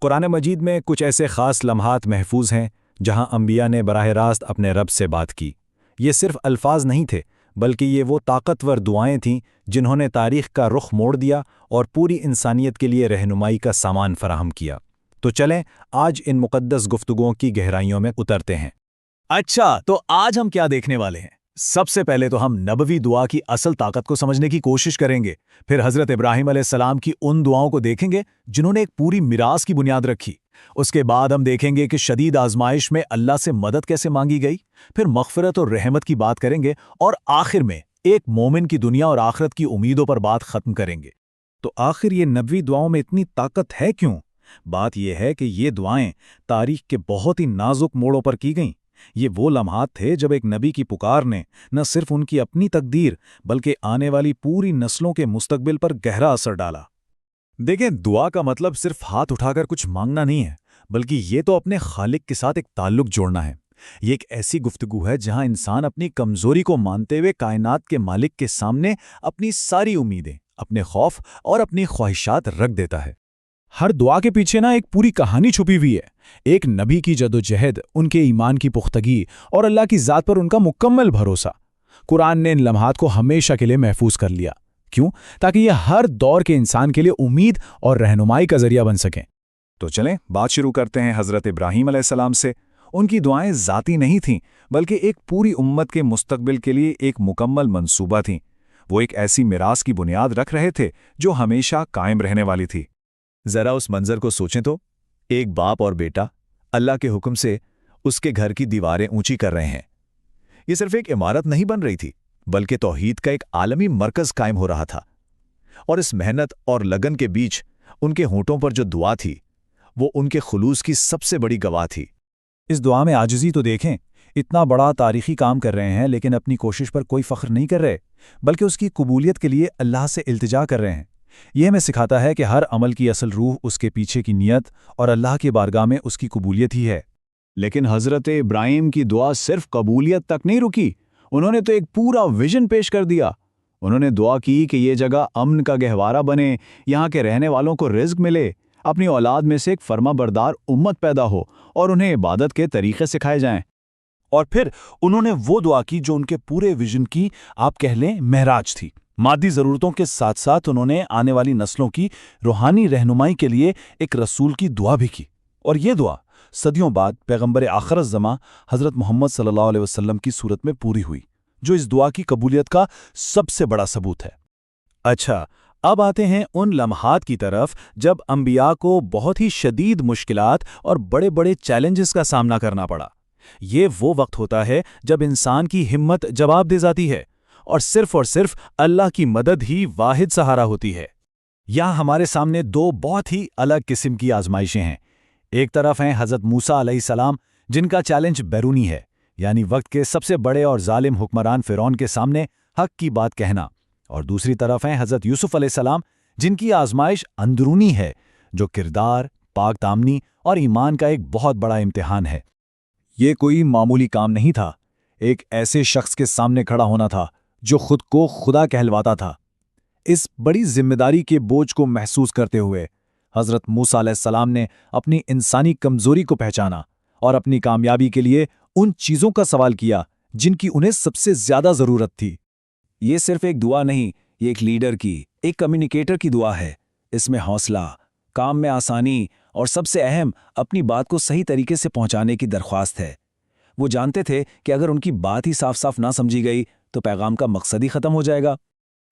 قرآن مجید میں کچھ ایسے خاص لمحات محفوظ ہیں جہاں انبیاء نے براہ راست اپنے رب سے بات کی۔ یہ صرف الفاظ نہیں تھے، بلکہ یہ وہ طاقتور دعائیں تھیں جنہوں نے تاریخ کا رخ موڑ دیا اور پوری انسانیت کے لیے رہنمائی کا سامان فراہم کیا۔ تو چلیں آج ان مقدس گفتگوؤں کی گہرائیوں میں اترتے ہیں۔ اچھا، تو آج ہم کیا دیکھنے والے ہیں؟ سب سے پہلے تو ہم نبوی دعا کی اصل طاقت کو سمجھنے کی کوشش کریں گے، پھر حضرت ابراہیم علیہ السلام کی ان دعاؤں کو دیکھیں گے جنہوں نے ایک پوری میراث کی بنیاد رکھی۔ اس کے بعد ہم دیکھیں گے کہ شدید آزمائش میں اللہ سے مدد کیسے مانگی گئی، پھر مغفرت اور رحمت کی بات کریں گے، اور آخر میں ایک مومن کی دنیا اور آخرت کی امیدوں پر بات ختم کریں گے۔ تو آخر یہ نبوی دعاؤں میں اتنی طاقت ہے کیوں؟ بات یہ ہے کہ یہ دعائیں تاریخ کے بہت ہی نازک موڑوں پر کی گئیں۔ یہ وہ لمحات تھے جب ایک نبی کی پکار نے نہ صرف ان کی اپنی تقدیر بلکہ آنے والی پوری نسلوں کے مستقبل پر گہرا اثر ڈالا۔ دیکھیں، دعا کا مطلب صرف ہاتھ اٹھا کر کچھ مانگنا نہیں ہے، بلکہ یہ تو اپنے خالق کے ساتھ ایک تعلق جوڑنا ہے۔ یہ ایک ایسی گفتگو ہے جہاں انسان اپنی کمزوری کو مانتے ہوئے کائنات کے مالک کے سامنے اپنی ساری امیدیں، اپنے خوف اور اپنی خواہشات رکھ دیتا ہے۔ ہر دعا کے پیچھے نا ایک پوری کہانی چھپی ہوئی ہے، ایک نبی کی جدوجہد، ان کے ایمان کی پختگی اور اللہ کی ذات پر ان کا مکمل بھروسہ۔ قرآن نے ان لمحات کو ہمیشہ کے لیے محفوظ کر لیا۔ کیوں؟ تاکہ یہ ہر دور کے انسان کے لیے امید اور رہنمائی کا ذریعہ بن سکیں۔ تو چلیں بات شروع کرتے ہیں حضرت ابراہیم علیہ السلام سے۔ ان کی دعائیں ذاتی نہیں تھیں، بلکہ ایک پوری امت کے مستقبل کے لیے ایک مکمل منصوبہ تھیں۔ وہ ایک ایسی میراث کی بنیاد رکھ رہے تھے جو ہمیشہ قائم رہنے والی تھی۔ ذرا اس منظر کو سوچیں تو، ایک باپ اور بیٹا اللہ کے حکم سے اس کے گھر کی دیواریں اونچی کر رہے ہیں۔ یہ صرف ایک عمارت نہیں بن رہی تھی، بلکہ توحید کا ایک عالمی مرکز قائم ہو رہا تھا۔ اور اس محنت اور لگن کے بیچ ان کے ہونٹوں پر جو دعا تھی، وہ ان کے خلوص کی سب سے بڑی گواہ تھی۔ اس دعا میں عاجزی تو دیکھیں، اتنا بڑا تاریخی کام کر رہے ہیں لیکن اپنی کوشش پر کوئی فخر نہیں کر رہے، بلکہ اس کی قبولیت کے لیے اللہ سے التجا کر رہے ہیں۔ یہ ہمیں سکھاتا ہے کہ ہر عمل کی اصل روح اس کے پیچھے کی نیت اور اللہ کی بارگاہ میں اس کی قبولیت ہی ہے۔ لیکن حضرت ابراہیم کی دعا صرف قبولیت تک نہیں رکی، انہوں نے تو ایک پورا ویژن پیش کر دیا۔ انہوں نے دعا کی کہ یہ جگہ امن کا گہوارہ بنے، یہاں کے رہنے والوں کو رزق ملے، اپنی اولاد میں سے ایک فرما بردار امت پیدا ہو اور انہیں عبادت کے طریقے سکھائے جائیں۔ اور پھر انہوں نے وہ دعا کی جو ان کے پورے ویژن کی آپ کہہ لیں معراج تھی۔ مادی ضرورتوں کے ساتھ ساتھ انہوں نے آنے والی نسلوں کی روحانی رہنمائی کے لیے ایک رسول کی دعا بھی کی، اور یہ دعا صدیوں بعد پیغمبر آخر الزماں حضرت محمد صلی اللہ علیہ وسلم کی صورت میں پوری ہوئی، جو اس دعا کی قبولیت کا سب سے بڑا ثبوت ہے۔ اچھا، اب آتے ہیں ان لمحات کی طرف جب انبیاء کو بہت ہی شدید مشکلات اور بڑے بڑے چیلنجز کا سامنا کرنا پڑا۔ یہ وہ وقت ہوتا ہے جب انسان کی ہمت جواب دے جاتی ہے اور صرف اللہ کی مدد ہی واحد سہارا ہوتی ہے۔ یہاں ہمارے سامنے دو بہت ہی الگ قسم کی آزمائشیں ہیں۔ ایک طرف ہیں حضرت موسیٰ علیہ السلام، جن کا چیلنج بیرونی ہے، یعنی وقت کے سب سے بڑے اور ظالم حکمران فرعون کے سامنے حق کی بات کہنا، اور دوسری طرف ہیں حضرت یوسف علیہ السلام، جن کی آزمائش اندرونی ہے، جو کردار، پاک دامنی اور ایمان کا ایک بہت بڑا امتحان ہے۔ یہ کوئی معمولی کام نہیں تھا، ایک ایسے شخص کے سامنے کھڑا ہونا تھا جو خود کو خدا کہلواتا تھا۔ اس بڑی ذمہ داری کے بوجھ کو محسوس کرتے ہوئے حضرت موسیٰ علیہ السلام نے اپنی انسانی کمزوری کو پہچانا اور اپنی کامیابی کے لیے ان چیزوں کا سوال کیا جن کی انہیں سب سے زیادہ ضرورت تھی۔ یہ صرف ایک دعا نہیں، یہ ایک لیڈر کی، ایک کمیونیکیٹر کی دعا ہے۔ اس میں حوصلہ، کام میں آسانی اور سب سے اہم اپنی بات کو صحیح طریقے سے پہنچانے کی درخواست ہے۔ وہ جانتے تھے کہ اگر ان کی بات ہی صاف صاف نہ سمجھی گئی تو پیغام کا مقصد ہی ختم ہو جائے گا۔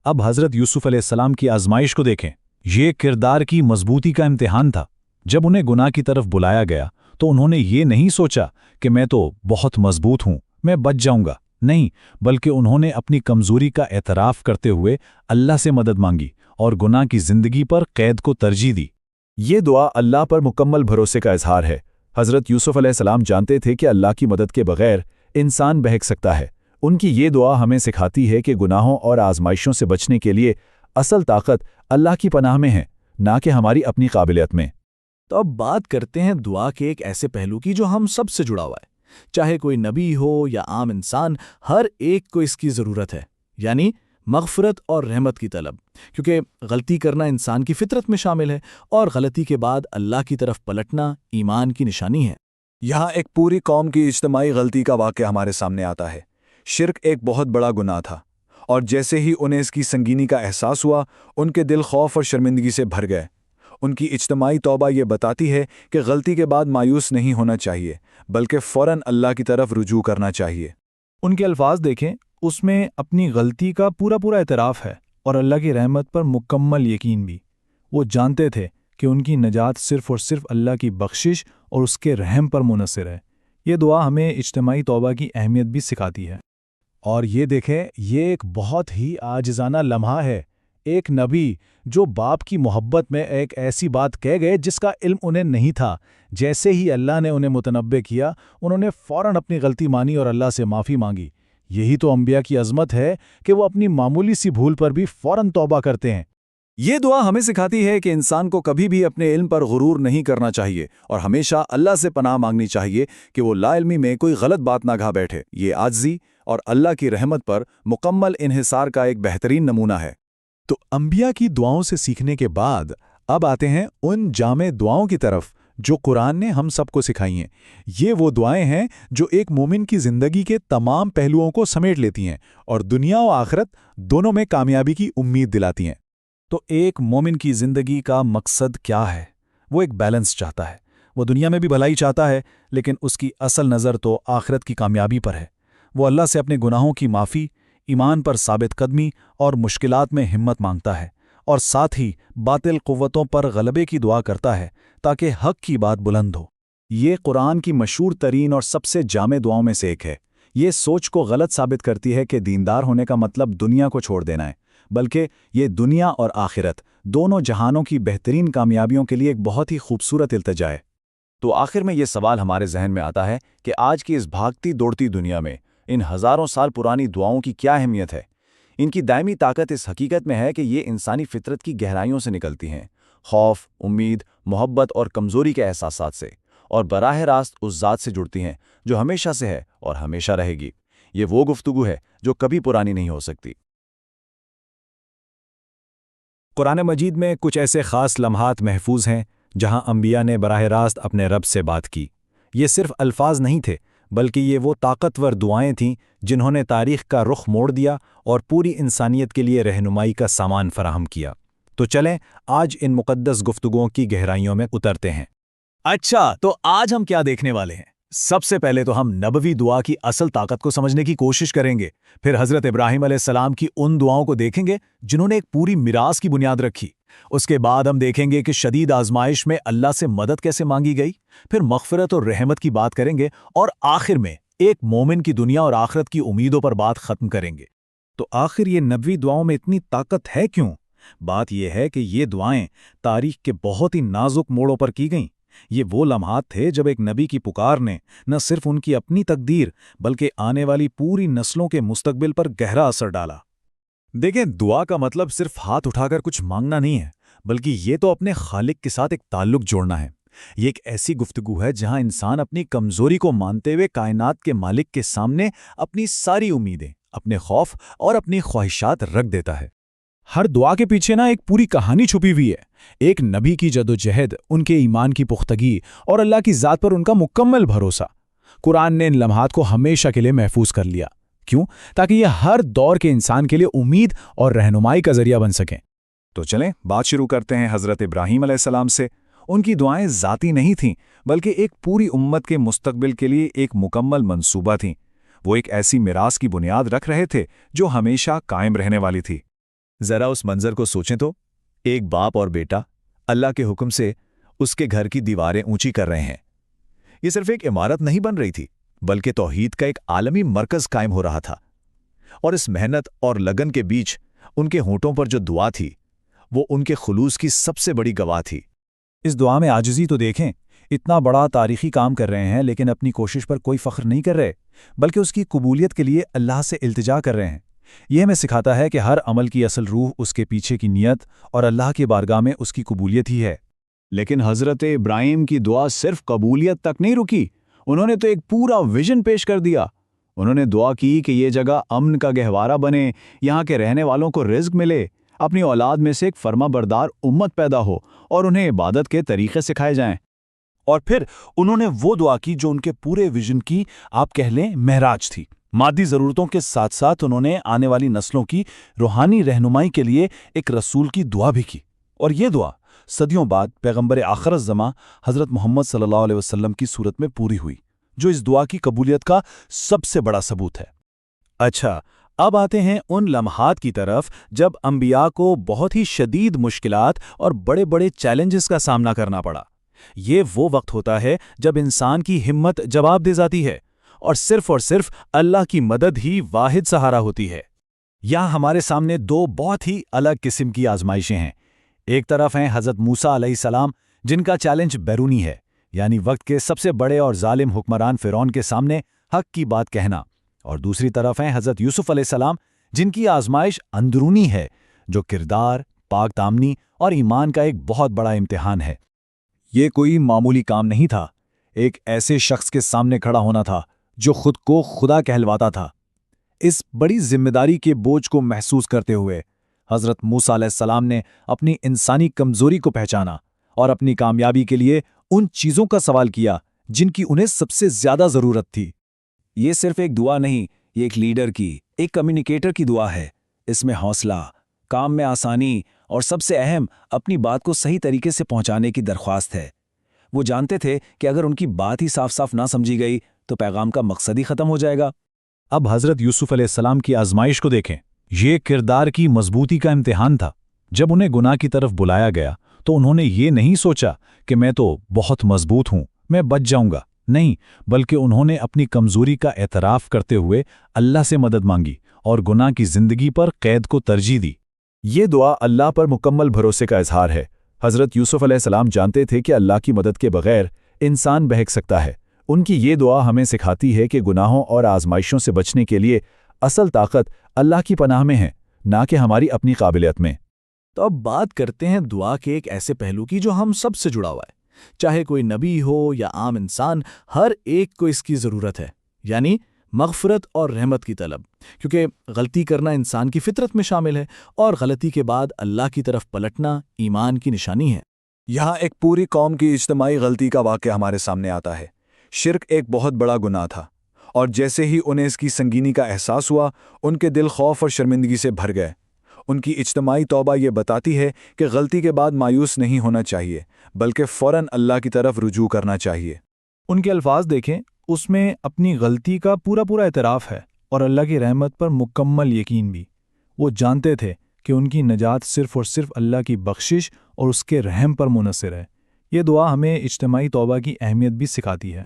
اب حضرت یوسف علیہ السلام کی آزمائش کو دیکھیں۔ یہ کردار کی مضبوطی کا امتحان تھا۔ جب انہیں گناہ کی طرف بلایا گیا تو انہوں نے یہ نہیں سوچا کہ میں تو بہت مضبوط ہوں، میں بچ جاؤں گا، نہیں، بلکہ انہوں نے اپنی کمزوری کا اعتراف کرتے ہوئے اللہ سے مدد مانگی اور گناہ کی زندگی پر قید کو ترجیح دی۔ یہ دعا اللہ پر مکمل بھروسے کا اظہار ہے۔ حضرت یوسف علیہ السلام جانتے تھے کہ اللہ کی مدد کے بغیر انسان بہک سکتا ہے۔ ان کی یہ دعا ہمیں سکھاتی ہے کہ گناہوں اور آزمائشوں سے بچنے کے لیے اصل طاقت اللہ کی پناہ میں ہے، نہ کہ ہماری اپنی قابلیت میں۔ تو اب بات کرتے ہیں دعا کے ایک ایسے پہلو کی جو ہم سب سے جڑا ہوا ہے۔ چاہے کوئی نبی ہو یا عام انسان، ہر ایک کو اس کی ضرورت ہے، یعنی مغفرت اور رحمت کی طلب، کیونکہ غلطی کرنا انسان کی فطرت میں شامل ہے اور غلطی کے بعد اللہ کی طرف پلٹنا ایمان کی نشانی ہے۔ یہاں ایک پوری قوم کی اجتماعی غلطی کا واقعہ ہمارے سامنے آتا ہے۔ شرک ایک بہت بڑا گناہ تھا، اور جیسے ہی انہیں اس کی سنگینی کا احساس ہوا، ان کے دل خوف اور شرمندگی سے بھر گئے۔ ان کی اجتماعی توبہ یہ بتاتی ہے کہ غلطی کے بعد مایوس نہیں ہونا چاہیے، بلکہ فوراً اللہ کی طرف رجوع کرنا چاہیے۔ ان کے الفاظ دیکھیں، اس میں اپنی غلطی کا پورا اعتراف ہے اور اللہ کی رحمت پر مکمل یقین بھی۔ وہ جانتے تھے کہ ان کی نجات صرف اور صرف اللہ کی بخشش اور اس کے رحم پر منحصر ہے۔ یہ دعا ہمیں اجتماعی توبہ کی اہمیت بھی سکھاتی ہے۔ اور یہ دیکھیں، یہ ایک بہت ہی عاجزانہ لمحہ ہے۔ ایک نبی جو باپ کی محبت میں ایک ایسی بات کہہ گئے جس کا علم انہیں نہیں تھا۔ جیسے ہی اللہ نے انہیں متنبع کیا، انہوں نے فوراً اپنی غلطی مانی اور اللہ سے معافی مانگی۔ یہی تو انبیاء کی عظمت ہے کہ وہ اپنی معمولی سی بھول پر بھی فوراً توبہ کرتے ہیں۔ یہ دعا ہمیں سکھاتی ہے کہ انسان کو کبھی بھی اپنے علم پر غرور نہیں کرنا چاہیے اور ہمیشہ اللہ سے پناہ مانگنی چاہیے کہ وہ لا علمی میں کوئی غلط بات نہ کہا بیٹھے۔ یہ عاجزی اور اللہ کی رحمت پر مکمل انحصار کا ایک بہترین نمونہ ہے۔ تو انبیاء کی دعاؤں سے سیکھنے کے بعد اب آتے ہیں ان جامع دعاؤں کی طرف جو قرآن نے ہم سب کو سکھائی ہیں۔ یہ وہ دعائیں ہیں جو ایک مومن کی زندگی کے تمام پہلوؤں کو سمیٹ لیتی ہیں اور دنیا و آخرت دونوں میں کامیابی کی امید دلاتی ہیں۔ تو ایک مومن کی زندگی کا مقصد کیا ہے؟ وہ ایک بیلنس چاہتا ہے۔ وہ دنیا میں بھی بھلائی چاہتا ہے، لیکن اس کی اصل نظر تو آخرت کی کامیابی پر ہے۔ وہ اللہ سے اپنے گناہوں کی معافی، ایمان پر ثابت قدمی اور مشکلات میں ہمت مانگتا ہے، اور ساتھ ہی باطل قوتوں پر غلبے کی دعا کرتا ہے تاکہ حق کی بات بلند ہو۔ یہ قرآن کی مشہور ترین اور سب سے جامع دعاؤں میں سے ایک ہے۔ یہ سوچ کو غلط ثابت کرتی ہے کہ دیندار ہونے کا مطلب دنیا کو چھوڑ دینا ہے، بلکہ یہ دنیا اور آخرت دونوں جہانوں کی بہترین کامیابیوں کے لیے ایک بہت ہی خوبصورت التجا ہے۔ تو آخر میں یہ سوال ہمارے ذہن میں آتا ہے کہ آج کی اس بھاگتی دوڑتی دنیا میں ان ہزاروں سال پرانی دعاؤں کی کیا اہمیت ہے؟ ان کی دائمی طاقت اس حقیقت میں ہے کہ یہ انسانی فطرت کی گہرائیوں سے نکلتی ہیں، خوف، امید، محبت اور کمزوری کے احساسات سے، اور براہ راست اس ذات سے جڑتی ہیں جو ہمیشہ سے ہے اور ہمیشہ رہے گی۔ یہ وہ گفتگو ہے جو کبھی پرانی نہیں ہو سکتی۔ قرآن مجید میں کچھ ایسے خاص لمحات محفوظ ہیں جہاں انبیاء نے براہ راست اپنے رب سے بات کی۔ یہ صرف الفاظ نہیں تھے، بلکہ یہ وہ طاقتور دعائیں تھیں جنہوں نے تاریخ کا رخ موڑ دیا اور پوری انسانیت کے لیے رہنمائی کا سامان فراہم کیا۔ تو چلیں آج ان مقدس گفتگوؤں کی گہرائیوں میں اترتے ہیں۔ اچھا، تو آج ہم کیا دیکھنے والے ہیں؟ سب سے پہلے تو ہم نبوی دعا کی اصل طاقت کو سمجھنے کی کوشش کریں گے، پھر حضرت ابراہیم علیہ السلام کی ان دعاؤں کو دیکھیں گے جنہوں نے ایک پوری میراث کی بنیاد رکھی۔ اس کے بعد ہم دیکھیں گے کہ شدید آزمائش میں اللہ سے مدد کیسے مانگی گئی، پھر مغفرت اور رحمت کی بات کریں گے، اور آخر میں ایک مومن کی دنیا اور آخرت کی امیدوں پر بات ختم کریں گے۔ تو آخر یہ نبوی دعاؤں میں اتنی طاقت ہے کیوں؟ بات یہ ہے کہ یہ دعائیں تاریخ کے بہت ہی نازک موڑوں پر کی گئیں۔ یہ وہ لمحات تھے جب ایک نبی کی پکار نے نہ صرف ان کی اپنی تقدیر بلکہ آنے والی پوری نسلوں کے مستقبل پر گہرا اثر ڈالا۔ دیکھیں، دعا کا مطلب صرف ہاتھ اٹھا کر کچھ مانگنا نہیں ہے، بلکہ یہ تو اپنے خالق کے ساتھ ایک تعلق جوڑنا ہے۔ یہ ایک ایسی گفتگو ہے جہاں انسان اپنی کمزوری کو مانتے ہوئے کائنات کے مالک کے سامنے اپنی ساری امیدیں، اپنے خوف اور اپنی خواہشات رکھ دیتا ہے۔ ہر دعا کے پیچھے نا ایک پوری کہانی چھپی ہوئی ہے، ایک نبی کی جدوجہد، ان کے ایمان کی پختگی اور اللہ کی ذات پر ان کا مکمل بھروسہ۔ قرآن نے ان لمحات کو ہمیشہ کے لیے محفوظ کر لیا۔ کیوں؟ تاکہ یہ ہر دور کے انسان کے لیے امید اور رہنمائی کا ذریعہ بن سکیں۔ تو چلیں بات شروع کرتے ہیں حضرت ابراہیم علیہ السلام سے۔ ان کی دعائیں ذاتی نہیں تھیں، بلکہ ایک پوری امت کے مستقبل کے لیے ایک مکمل منصوبہ تھیں۔ وہ ایک ایسی میراث کی بنیاد رکھ رہے تھے جو ہمیشہ قائم رہنے والی تھی۔ ذرا اس منظر کو سوچیں تو، ایک باپ اور بیٹا اللہ کے حکم سے اس کے گھر کی دیواریں اونچی کر رہے ہیں۔ یہ صرف ایک عمارت نہیں بن رہی تھی، بلکہ توحید کا ایک عالمی مرکز قائم ہو رہا تھا۔ اور اس محنت اور لگن کے بیچ ان کے ہونٹوں پر جو دعا تھی، وہ ان کے خلوص کی سب سے بڑی گواہ تھی۔ اس دعا میں عاجزی تو دیکھیں، اتنا بڑا تاریخی کام کر رہے ہیں لیکن اپنی کوشش پر کوئی فخر نہیں کر رہے، بلکہ اس کی قبولیت کے لیے اللہ سے التجا کر رہے ہیں۔ یہ ہمیں سکھاتا ہے کہ ہر عمل کی اصل روح اس کے پیچھے کی نیت اور اللہ کی بارگاہ میں اس کی قبولیت ہی ہے۔ لیکن حضرت ابراہیم کی دعا صرف قبولیت تک نہیں رکی، انہوں نے تو ایک پورا ویژن پیش کر دیا۔ انہوں نے دعا کی کہ یہ جگہ امن کا گہوارہ بنے، یہاں کے رہنے والوں کو رزق ملے، اپنی اولاد میں سے ایک فرما بردار امت پیدا ہو اور انہیں عبادت کے طریقے سکھائے جائیں۔ اور پھر انہوں نے وہ دعا کی جو ان کے پورے ویژن کی آپ کہہ لیں معراج تھی۔ مادی ضرورتوں کے ساتھ ساتھ انہوں نے آنے والی نسلوں کی روحانی رہنمائی کے لیے ایک رسول کی دعا بھی کی، اور یہ دعا صدیوں بعد پیغمبر آخر الزماں حضرت محمد صلی اللہ علیہ وسلم کی صورت میں پوری ہوئی، جو اس دعا کی قبولیت کا سب سے بڑا ثبوت ہے۔ اچھا، اب آتے ہیں ان لمحات کی طرف جب انبیاء کو بہت ہی شدید مشکلات اور بڑے بڑے چیلنجز کا سامنا کرنا پڑا۔ یہ وہ وقت ہوتا ہے جب انسان کی ہمت جواب دے جاتی ہے اور صرف اللہ کی مدد ہی واحد سہارا ہوتی ہے۔ یہاں ہمارے سامنے دو بہت ہی الگ قسم کی آزمائشیں ہیں۔ ایک طرف ہیں حضرت موسیٰ علیہ السلام، جن کا چیلنج بیرونی ہے، یعنی وقت کے سب سے بڑے اور ظالم حکمران فرعون کے سامنے حق کی بات کہنا، اور دوسری طرف ہیں حضرت یوسف علیہ السلام، جن کی آزمائش اندرونی ہے، جو کردار، پاک دامنی اور ایمان کا ایک بہت بڑا امتحان ہے۔ یہ کوئی معمولی کام نہیں تھا، ایک ایسے شخص کے سامنے کھڑا ہونا تھا جو خود کو خدا کہلواتا تھا۔ اس بڑی ذمہ داری کے بوجھ کو محسوس کرتے ہوئے حضرت موسیٰ علیہ السلام نے اپنی انسانی کمزوری کو پہچانا اور اپنی کامیابی کے لیے ان چیزوں کا سوال کیا جن کی انہیں سب سے زیادہ ضرورت تھی۔ یہ صرف ایک دعا نہیں، یہ ایک لیڈر کی، ایک کمیونیکیٹر کی دعا ہے۔ اس میں حوصلہ، کام میں آسانی اور سب سے اہم، اپنی بات کو صحیح طریقے سے پہنچانے کی درخواست ہے۔ وہ جانتے تھے کہ اگر ان کی بات ہی صاف نہ سمجھی گئی تو پیغام کا مقصد ہی ختم ہو جائے گا۔ اب حضرت یوسف علیہ السلام کی آزمائش کو دیکھیں۔ یہ کردار کی مضبوطی کا امتحان تھا۔ جب انہیں گناہ کی طرف بلایا گیا تو انہوں نے یہ نہیں سوچا کہ میں تو بہت مضبوط ہوں، میں بچ جاؤں گا، نہیں، بلکہ انہوں نے اپنی کمزوری کا اعتراف کرتے ہوئے اللہ سے مدد مانگی اور گناہ کی زندگی پر قید کو ترجیح دی۔ یہ دعا اللہ پر مکمل بھروسے کا اظہار ہے۔ حضرت یوسف علیہ السلام جانتے تھے کہ اللہ کی مدد کے بغیر انسان بہک سکتا ہے۔ ان کی یہ دعا ہمیں سکھاتی ہے کہ گناہوں اور آزمائشوں سے بچنے کے لیے اصل طاقت اللہ کی پناہ میں ہے، نہ کہ ہماری اپنی قابلیت میں۔ تو اب بات کرتے ہیں دعا کے ایک ایسے پہلو کی جو ہم سب سے جڑا ہوا ہے، چاہے کوئی نبی ہو یا عام انسان، ہر ایک کو اس کی ضرورت ہے، یعنی مغفرت اور رحمت کی طلب، کیونکہ غلطی کرنا انسان کی فطرت میں شامل ہے اور غلطی کے بعد اللہ کی طرف پلٹنا ایمان کی نشانی ہے۔ یہاں ایک پوری قوم کی اجتماعی غلطی کا واقعہ ہمارے سامنے آتا ہے۔ شرک ایک بہت بڑا گناہ تھا، اور جیسے ہی انہیں اس کی سنگینی کا احساس ہوا، ان کے دل خوف اور شرمندگی سے بھر گئے۔ ان کی اجتماعی توبہ یہ بتاتی ہے کہ غلطی کے بعد مایوس نہیں ہونا چاہیے، بلکہ فوراً اللہ کی طرف رجوع کرنا چاہیے۔ ان کے الفاظ دیکھیں، اس میں اپنی غلطی کا پورا اعتراف ہے اور اللہ کی رحمت پر مکمل یقین بھی۔ وہ جانتے تھے کہ ان کی نجات صرف اور صرف اللہ کی بخشش اور اس کے رحم پر منحصر ہے۔ یہ دعا ہمیں اجتماعی توبہ کی اہمیت بھی سکھاتی ہے۔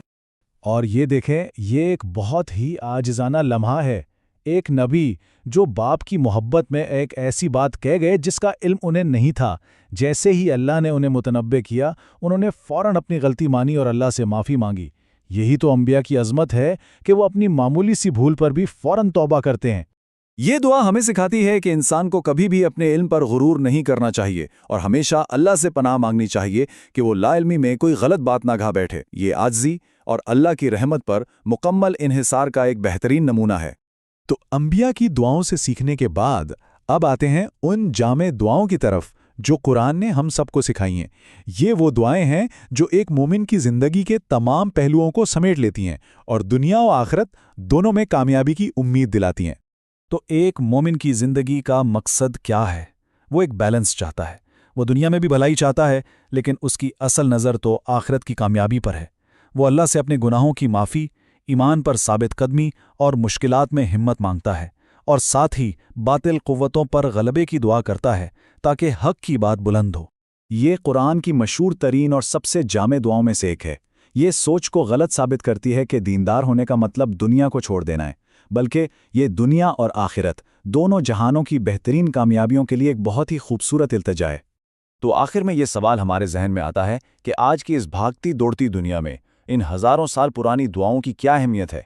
اور یہ دیکھیں، یہ ایک بہت ہی عاجزانہ لمحہ ہے۔ ایک نبی جو باپ کی محبت میں ایک ایسی بات کہہ گئے جس کا علم انہیں نہیں تھا، جیسے ہی اللہ نے انہیں متنبع کیا، انہوں نے فوراً اپنی غلطی مانی اور اللہ سے معافی مانگی۔ یہی تو انبیاء کی عظمت ہے کہ وہ اپنی معمولی سی بھول پر بھی فوراً توبہ کرتے ہیں۔ یہ دعا ہمیں سکھاتی ہے کہ انسان کو کبھی بھی اپنے علم پر غرور نہیں کرنا چاہیے اور ہمیشہ اللہ سے پناہ مانگنی چاہیے کہ وہ لا علمی میں کوئی غلط بات نہ کہا بیٹھے۔ یہ عاجزی اور اللہ کی رحمت پر مکمل انحصار کا ایک بہترین نمونہ ہے۔ تو انبیاء کی دعاؤں سے سیکھنے کے بعد اب آتے ہیں ان جامع دعاؤں کی طرف جو قرآن نے ہم سب کو سکھائی ہیں۔ یہ وہ دعائیں ہیں جو ایک مومن کی زندگی کے تمام پہلوؤں کو سمیٹ لیتی ہیں اور دنیا و آخرت دونوں میں کامیابی کی امید دلاتی ہیں۔ تو ایک مومن کی زندگی کا مقصد کیا ہے؟ وہ ایک بیلنس چاہتا ہے۔ وہ دنیا میں بھی بھلائی چاہتا ہے، لیکن اس کی اصل نظر تو آخرت کی کامیابی پر ہے۔ وہ اللہ سے اپنے گناہوں کی معافی، ایمان پر ثابت قدمی اور مشکلات میں ہمت مانگتا ہے، اور ساتھ ہی باطل قوتوں پر غلبے کی دعا کرتا ہے تاکہ حق کی بات بلند ہو۔ یہ قرآن کی مشہور ترین اور سب سے جامع دعاؤں میں سے ایک ہے۔ یہ سوچ کو غلط ثابت کرتی ہے کہ دیندار ہونے کا مطلب دنیا کو چھوڑ دینا ہے، بلکہ یہ دنیا اور آخرت دونوں جہانوں کی بہترین کامیابیوں کے لیے ایک بہت ہی خوبصورت التجا ہے۔ تو آخر میں یہ سوال ہمارے ذہن میں آتا ہے کہ آج کی اس بھاگتی دوڑتی دنیا میں ان ہزاروں سال پرانی دعاؤں کی کیا اہمیت ہے؟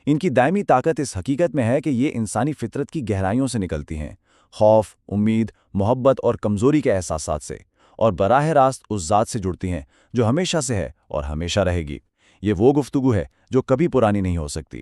ان کی دائمی طاقت اس حقیقت میں ہے کہ یہ انسانی فطرت کی گہرائیوں سے نکلتی ہیں، خوف، امید، محبت اور کمزوری کے احساسات سے، اور براہ راست اس ذات سے جڑتی ہیں جو ہمیشہ سے ہے اور ہمیشہ رہے گی۔ یہ وہ گفتگو ہے جو کبھی پرانی نہیں ہو سکتی۔